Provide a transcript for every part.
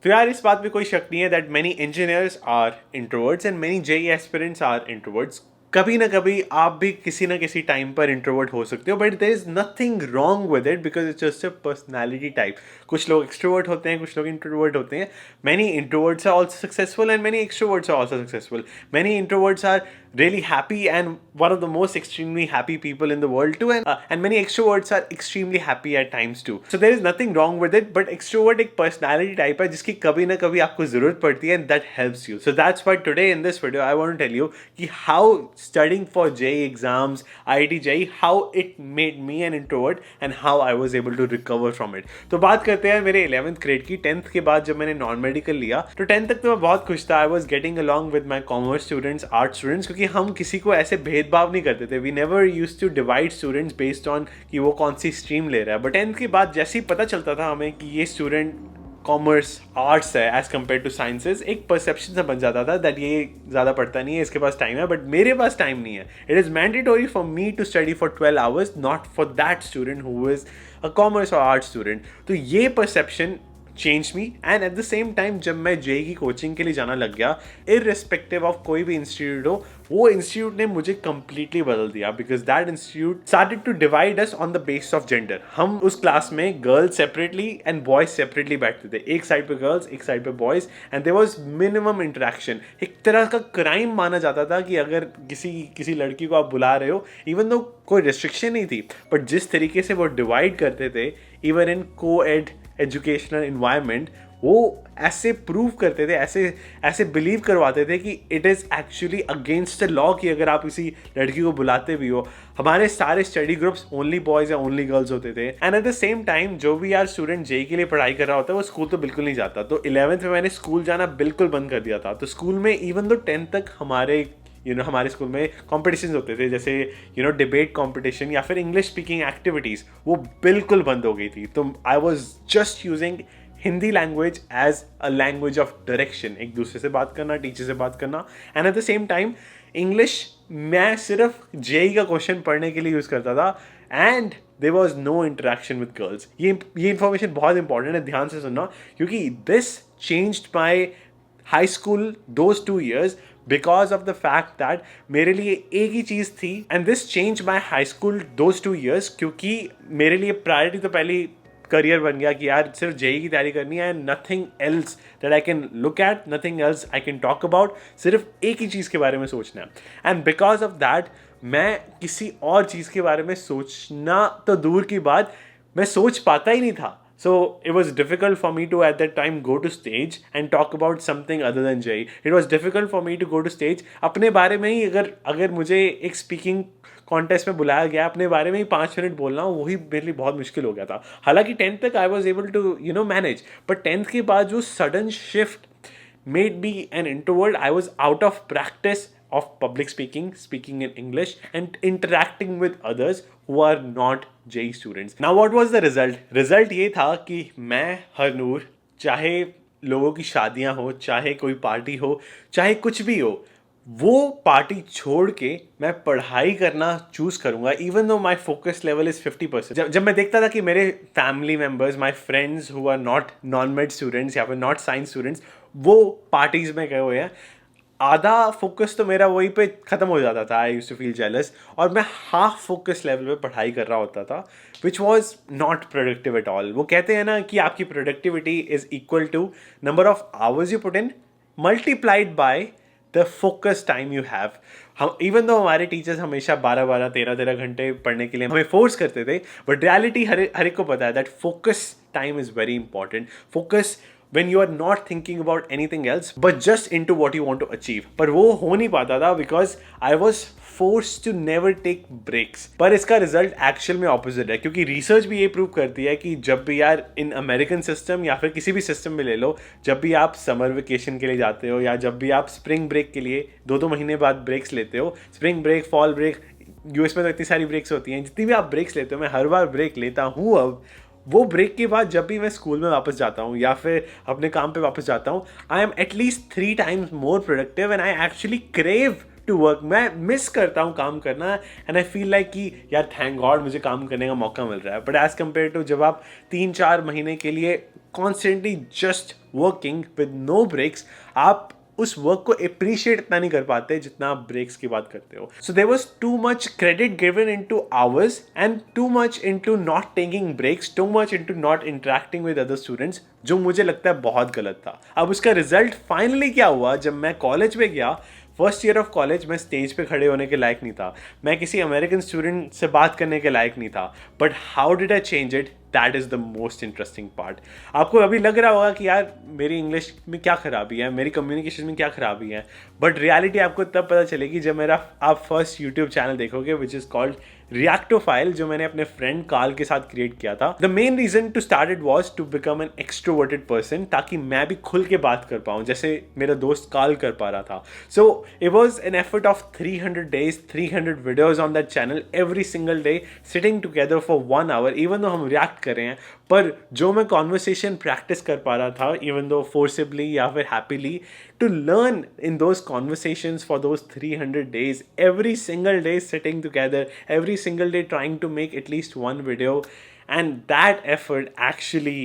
तो यार इस बात पे कोई शक नहीं है that many engineers are introverts and many JEE aspirants are introverts. कभी ना कभी आप भी किसी ना किसी टाइम पर इंट्रोवर्ट हो सकते हो, but there is nothing wrong with it because it's just a personality type. कुछ लोग एक्सट्रोवर्ट होते हैं, कुछ लोग इंट्रोवर्ट होते हैं। Many introverts are also successful and many extroverts are also successful. Many introverts are really happy and one of the most extremely happy people in the world too, and many extroverts are extremely happy at times too. So there is nothing wrong with it, but extrovert एक personality type है जिसकी कभी ना कभी आपको जरूरत पड़ती है and that helps you. So that's why today in this video I want to tell you कि how studying for JEE exams, IIT JEE, how it made me an introvert and how I was able to recover from it. तो बात करते हैं मेरे 11th grade की। 10th के बाद जब मैंने नॉन मेडिकल लिया तो 10th तक तो मैं बहुत खुश था। I was getting along with my commerce students, art students, क्योंकि हम किसी को ऐसे भेदभाव नहीं करते थे। We never use to divide students based on कि वो कौन सी स्ट्रीम ले रहा है। बट 10th के बाद जैसे ही पता चलता था हमें कि ये स्टूडेंट कॉमर्स आर्ट्स है एज कम्पेयर टू साइंसेज, एक परसेप्शन सा बन जाता था दैट ये ज़्यादा पढ़ता नहीं है, इसके पास टाइम है। बट मेरे पास टाइम नहीं है। It is mandatory for me to study for 12 hours, not for that student who is a commerce और आर्ट्स स्टूडेंट। तो ये perception change me and at the same time जब मैं जेई की कोचिंग के लिए जाना लग गया, इररिस्पेक्टिव ऑफ कोई भी इंस्टीट्यूट हो, वो इंस्टीट्यूट ने मुझे कंप्लीटली बदल दिया because that institute started to divide us on the basis of gender. हम उस क्लास में girls separately and boys separately बैठते थे, एक साइड पे गर्ल्स एक साइड पे boys, and there was minimum interaction. एक तरह का क्राइम माना जाता था कि अगर किसी लड़की को आप बुला रहे हो, इवन दो कोई रिस्ट्रिक्शन नहीं थी, बट जिस तरीके से वो डिवाइड करते थे इवन इन को एड एजुकेशनल इन्वायरमेंट, वो ऐसे प्रूव करते थे, ऐसे बिलीव करवाते थे कि it is actually against the law कि अगर आप किसी लड़की को बुलाते भी हो। हमारे सारे स्टडी ग्रुप्स ओनली बॉयज़ या ओनली गर्ल्स होते थे। And at the same time जो भी यार स्टूडेंट जेई के लिए पढ़ाई कर रहा होता है वो स्कूल तो बिल्कुल नहीं जाता। तो 11th में मैंने स्कूल जाना बिल्कुल बंद कर दिया था। तो स्कूल में इवन दो 10th तक हमारे स्कूल में कॉम्पिटिशन्स होते थे, जैसे डिबेट कॉम्पिटिशन या फिर इंग्लिश स्पीकिंग एक्टिविटीज़, वो बिल्कुल बंद हो गई थी। तो I was just using Hindi language as a language of direction, एक दूसरे से बात करना, टीचर से बात करना। And at the same time English मैं सिर्फ जेई का क्वेश्चन पढ़ने के लिए यूज़ करता था and there was no interaction with girls. ये इन्फॉर्मेशन बहुत इंपॉर्टेंट है, ध्यान से सुनना, क्योंकि this changed my high school those 2 years because of the fact that मेरे लिए एक ही चीज़ थी and this change my high school those 2 years, क्योंकि मेरे लिए प्रायोरिटी तो पहली करियर बन गया कि यार सिर्फ जेई की तैयारी करनी है and nothing else that I can look at, nothing else I can talk about, सिर्फ एक ही चीज़ के बारे में सोचना है। एंड बिकॉज ऑफ दैट मैं किसी और चीज़ के बारे में सोचना तो दूर की बात, मैं सोच पाता ही नहीं था। So it was difficult for me to at that time go to stage and talk about something other than JEE. It was difficult for me to go to stage अपने बारे में ही, अगर मुझे एक स्पीकिंग कॉन्टेस्ट में बुलाया गया, अपने बारे में ही 5 मिनट बोलना, वही मेरे लिए बहुत मुश्किल हो गया था। हालांकि 10th तक I was able to manage, but 10th के बाद जो sudden shift made me an introvert. I was out of practice of public speaking in English and interacting with others who are not JEE students. Now what was the result? Result ये था कि मैं हरनूर, चाहे लोगों की शादियां हो, चाहे कोई पार्टी हो, चाहे कुछ भी हो, वो पार्टी छोड़ के मैं पढ़ाई करना चूज करूंगा even though my focus level is 50%। जब मैं देखता था कि मेरे family members, my friends who are not non med students या फिर नॉट साइंस स्टूडेंट्स, वो पार्टीज में गए हुए हैं, आधा फोकस तो मेरा वहीं पे ख़त्म हो जाता था। I used to feel jealous, और मैं हाफ फोकस लेवल पे पढ़ाई कर रहा होता था, which was not productive at all. वो कहते हैं ना कि आपकी productivity is equal to number of hours you put in multiplied by the focus time you have. हम इवन दो हमारे टीचर्स हमेशा 12-12, 13-13 घंटे पढ़ने के लिए हमें फोर्स करते थे, बट रियलिटी हर एक को पता है that focus time is very important. Focus when you are not thinking about anything else but just into what you want to achieve, पर वो हो नहीं पाता था because I was forced to never take breaks। पर इसका result actual में opposite है, क्योंकि रिसर्च भी ये प्रूव करती है कि जब भी यार इन अमेरिकन सिस्टम या फिर किसी भी सिस्टम में ले लो, जब भी आप समर वेकेशन के लिए जाते हो या जब भी आप स्प्रिंग ब्रेक के लिए 2-2 महीने बाद ब्रेक्स लेते हो, spring break, fall break, US में तो इतनी सारी ब्रेक्स होती हैं, जितनी भी आप ब्रेक्स लेते हो, मैं हर बार ब्रेक लेता हूँ। अब वो ब्रेक के बाद जब भी मैं स्कूल में वापस जाता हूँ या फिर अपने काम पे वापस जाता हूँ, I am at least 3 times more productive and I actually crave to work. मैं मिस करता हूँ काम करना एंड आई फील लाइक कि यार थैंक गॉड मुझे काम करने का मौका मिल रहा है। बट एज कम्पेयर टू जब आप 3-4 महीने के लिए constantly just working with no breaks, आप उस वर्क को अप्रिशिएट इतना नहीं कर पाते जितना आप ब्रेक्स की बात करते हो. So there was too much credit given into hours and too much into not taking breaks, too much into not interacting with other students, जो मुझे लगता है बहुत गलत था. अब उसका रिजल्ट फाइनली क्या हुआ, जब मैं कॉलेज में गया, फर्स्ट ईयर ऑफ कॉलेज, मैं स्टेज पे खड़े होने के लायक नहीं था, मैं किसी अमेरिकन स्टूडेंट से बात करने के लायक नहीं था. But how did I change it, that is the most interesting part. आपको अभी लग रहा होगा कि यार मेरी इंग्लिश में क्या खराबी है, मेरी कम्युनिकेशन में क्या खराबी है, बट रियलिटी आपको तब पता चलेगी जब मेरा आप फर्स्ट यूट्यूब चैनल देखोगे, विच इज़ कॉल्ड रिएक्टोफाइल, जो मैंने अपने फ्रेंड कार्ल के साथ क्रिएट किया था. The main reason to start it was to become an extroverted person, ताकि मैं भी खुल के बात कर पाऊँ जैसे मेरा दोस्त कार्ल कर पा रहा था. So it was an effort of 300 days, 300 videos on that channel every single day, sitting together for 1 hour. Even though हम रिएक्ट कर रहे हैं, पर जो मैं कॉन्वर्सेशन प्रैक्टिस कर पा रहा था, इवन दो फोर्सिबली या फिर happily, to learn in those conversations for those 300 days, every single day sitting together, every single day trying to make at least one video, and that effort actually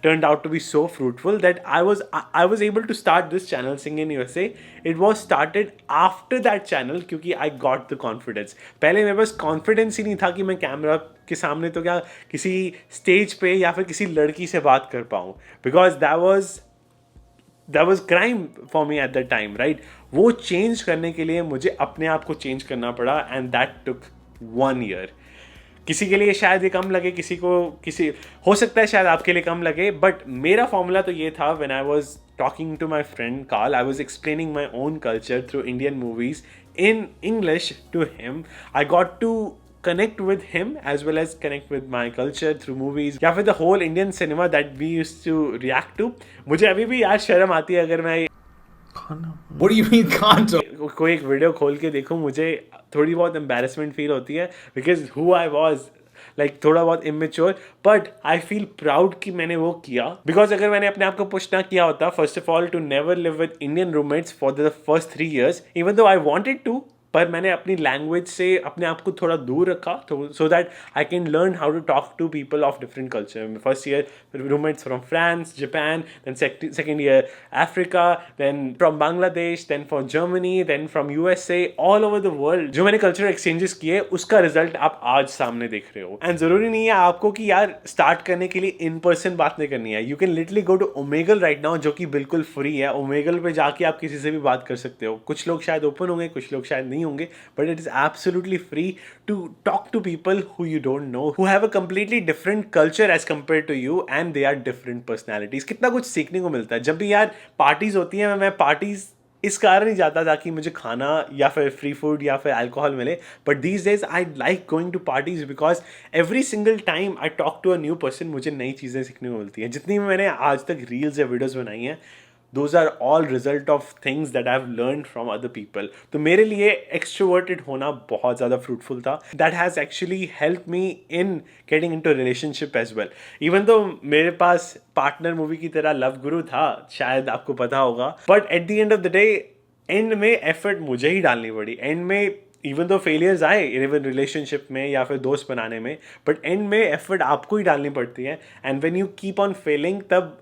turned out to be so fruitful that I was able to start this channel, Sing in USA. It was started after that channel क्योंकि I got the confidence. पहले मेरे पास confidence ही नहीं था कि मैं camera के सामने तो क्या किसी स्टेज पे या फिर किसी लड़की से बात कर पाऊँ, because that was crime for me at that time, right? वो चेंज करने के लिए मुझे अपने आप को चेंज करना पड़ा, and that took 1 year. किसी के लिए शायद ये कम लगे, किसी हो सकता है शायद आपके लिए कम लगे, बट मेरा फॉर्मूला तो ये था. When I was talking to my friend Karl, I was explaining my own culture through Indian movies in English to him. I got to connect with him as well as connect with my culture through movies या फिर the whole Indian cinema that we used to react to. मुझे अभी भी यार शर्म आती है अगर मैं What do you mean can't? कोई एक वीडियो खोल के देखूं, मुझे थोड़ी बहुत embarrassment फील होती है because who I was, like थोड़ा बहुत immature, but I feel proud कि मैंने वो किया. Because अगर मैंने अपने आप को push ना किया होता, first of all to never live with Indian roommates for the first 3 years, even though I wanted to, पर मैंने अपनी लैंग्वेज से अपने आप को थोड़ा दूर रखा, तो so that I can learn how to talk to people of different culture. First year roommates from France, Japan, then second year Africa, then from Bangladesh, then from Germany, then from USA, all over the world. जो मैंने cultural exchanges किए उसका result आप आज सामने देख रहे हो. एंड जरूरी नहीं है आपको कि यार स्टार्ट करने के लिए इन पर्सन बात नहीं करनी है. You can literally go to Omegle right now, जो कि बिल्कुल फ्री है. ओमेगल पे जाके आप किसी से भी बात कर सकते हो. कुछ लोग शायद ओपन होंगे, कुछ लोग शायद नहीं होंगे, but it is absolutely free to talk to people who you don't know, who have a completely different culture as compared to you, and they are different personalities. कितना कुछ सीखने को मिलता है. जब भी यार पार्टीज होती हैं, मैं पार्टीज इस कारण ही जाता ताकि मुझे खाना या फिर फ्री फूड या फिर अल्कोहल मिले, but these days I like going to parties because every single time I talk to a new person, मुझे नई चीज़ें सीखने को मिलती हैं. जितनी मैंने आज तक रील्स या वीडियोज़ बनाई हैं, those are all result of things that I've learned from other people. तो मेरे लिए extroverted होना बहुत ज़्यादा fruitful था. That has actually helped me in getting into a relationship as well. Even though मेरे पास partner movie की तरह love guru था, शायद आपको पता होगा, but at the end of the day, end में effort मुझे ही डालनी पड़ी. End में इवन दो फेलियर्स आए इवन रिलेशनशिप में या फिर दोस्त बनाने में, बट एंड में एफर्ट आपको ही डालनी पड़ती है. And when you keep on failing, तब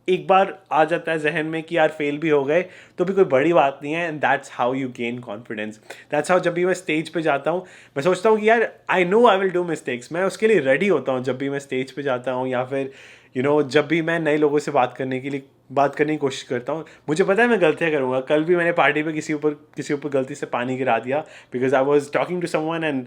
एक बार आ जाता है जहन में कि यार फेल भी हो गए तो भी कोई बड़ी बात नहीं है. And that's how you gain confidence. That's how जब भी मैं स्टेज पे जाता हूँ, मैं सोचता हूँ कि यार I know I will do mistakes. मैं उसके लिए रेडी होता हूँ जब भी मैं स्टेज पे जाता हूँ, या फिर जब भी मैं नए लोगों से बात करने की कोशिश करता हूँ. मुझे पता है मैं गलतियाँ करूँगा. कल भी मैंने पार्टी पे किसी ऊपर गलती से पानी गिरा दिया because I was talking to someone and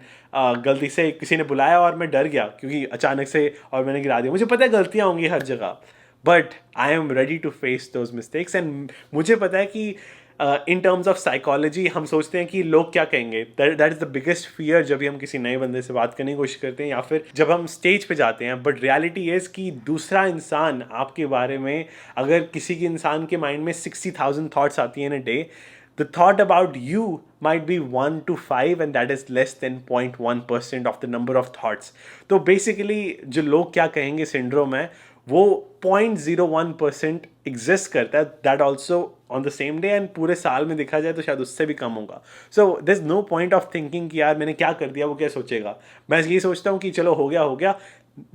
गलती से किसी ने बुलाया और मैं डर गया क्योंकि अचानक से, और मैंने गिरा दिया. मुझे पता है गलतियाँ होंगी हर जगह, but I am ready to face those mistakes. And मुझे पता है कि इन टर्म्स ऑफ साइकोलॉजी हम सोचते हैं कि लोग क्या कहेंगे. That is the biggest fear जब भी हम किसी नए बंदे से बात करने की कोशिश करते हैं या फिर जब हम स्टेज पे जाते हैं. बट रियलिटी इज़ कि दूसरा इंसान आपके बारे में, अगर किसी के इंसान के माइंड में 60,000 थाट्स आती हैं in a day, the thought about you might be 1 to 5 and that is less than 0.1% of the number of thoughts. तो basically जो लोग क्या कहेंगे सिंड्रोम है, वो 0.01% एग्जिस्ट करता है. That also on the same day, and पूरे साल में देखा जाए तो शायद उससे भी कम होगा. So there is no point of thinking कि यार मैंने क्या कर दिया, वो क्या सोचेगा. मैं यही सोचता हूँ कि चलो हो गया.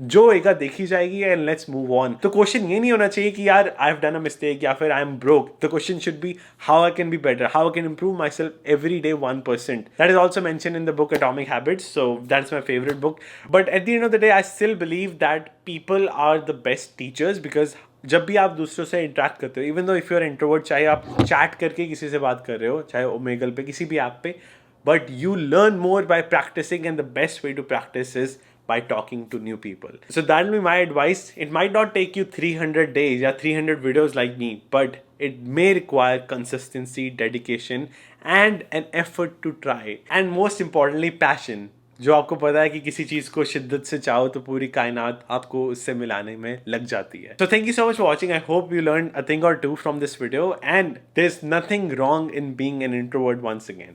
जो होएगा देखी जाएगी एंड लेट्स मूव ऑन। तो क्वेश्चन ये नहीं होना चाहिए कि यार I have done a mistake या फिर I am broke. The question should be how I can be better, how I can improve myself every day 1%. That is also mentioned in the book Atomic Habits, so that's my favorite book. But at the end of the day, I still believe that people are the best teachers because जब भी आप दूसरों से interact करते हो, even though if you are introvert, चाहे आप chat करके किसी से बात कर रहे हो, चाहे ओमेगल पे किसी भी ऐप पे, but you learn more by practicing, and the best way to practice is by talking to new people. So that will be my advice. It might not take you 300 days or 300 videos like me, but it may require consistency, dedication, and an effort to try. And most importantly, passion. जो आपको पता है कि किसी चीज़ को शिद्दत से चाहो तो पूरी कायनात आपको उससे मिलाने में लग जाती है. So thank you so much for watching. I hope you learned a thing or two from this video, and there's nothing wrong in being an introvert once again.